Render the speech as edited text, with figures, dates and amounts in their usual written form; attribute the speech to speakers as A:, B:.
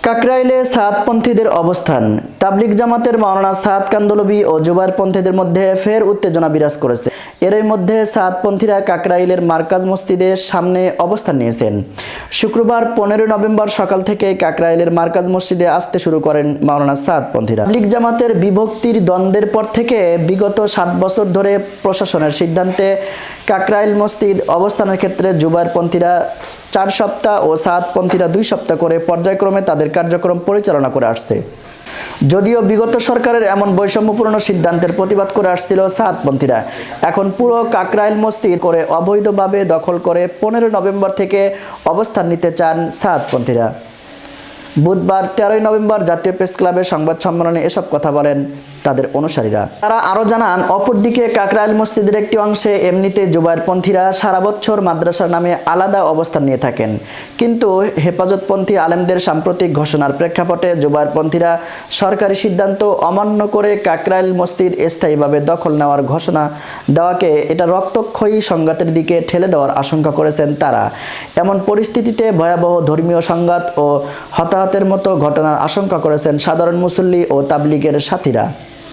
A: কাকরাইলে সাদপন্থীদের অবস্থান। তাবলিগ জামাতের মাওলানা সাদ কান্দলবি ও জুবায়েরপন্থীদের মধ্যে ফের উত্তেজনা বিরাজ করেছে। এরই মধ্যে সাদপন্থীরা কাকরাইলের মার্কাজ মসজিদের সামনে অবস্থান নিয়েছেন। শুক্রবার 15 নভেম্বর সকাল থেকে কাকরাইলের মার্কাজ মসজিদে আসতে শুরু করেন মাওলানা সাদপন্থীরা। তাবলিগ জামাতের বিভক্তির দ্বন্দ্বের পর থেকে বিগত 7 বছর ধরে প্রশাসনের সিদ্ধান্তে কাকরাইল মসজিদ অবস্থানের ক্ষেত্রে জুবায়েরপন্থীরা 4 সপ্তাহ ও সাদপন্থীরা 2 সপ্তাহ করে পর্যায়ক্রমে তাদের কার্যক্রম পরিচালনা করে আসছে। যদিও বিগত সরকারের এমন বৈষম্যপূর্ণ সিদ্ধান্তের প্রতিবাদ করে আসছিল সাদপন্থীরা, এখন পুরো কাকরাইল মসজিদ করে অবৈধভাবে দখল করে 15 নভেম্বর থেকে অবস্থান নিতে চান সাদপন্থীরা। বুধবার 13 নভেম্বর জাতীয় প্রেস ক্লাবের সংবাদ সম্মেলনে এসব কথা বলেন তাদের অনুসারীরা। তারা আরও জানান, অপরদিকে কাকরাইল মসজিদের একটি অংশে এমনিতে জুবায়েরপন্থীরা সারা বছর মাদ্রাসার নামে আলাদা অবস্থান নিয়ে থাকেন, কিন্তু হেফাজতপন্থী আলেমদের সাম্প্রতিক ঘোষণার প্রেক্ষাপটে জুবায়েরপন্থীরা সরকারি সিদ্ধান্ত অমান্য করে কাকরাইল মসজিদ স্থায়ীভাবে দখল নেওয়ার ঘোষণা দেওয়াকে এটা রক্তক্ষয়ী সংঘাতের দিকে ঠেলে দেওয়ার আশঙ্কা করেছেন তারা। এমন পরিস্থিতিতে ভয়াবহ ধর্মীয় সংঘাত ও হতাহতের মতো ঘটনার আশঙ্কা করেছেন সাধারণ মুসল্লি ও তাবলিগের সাথীরা।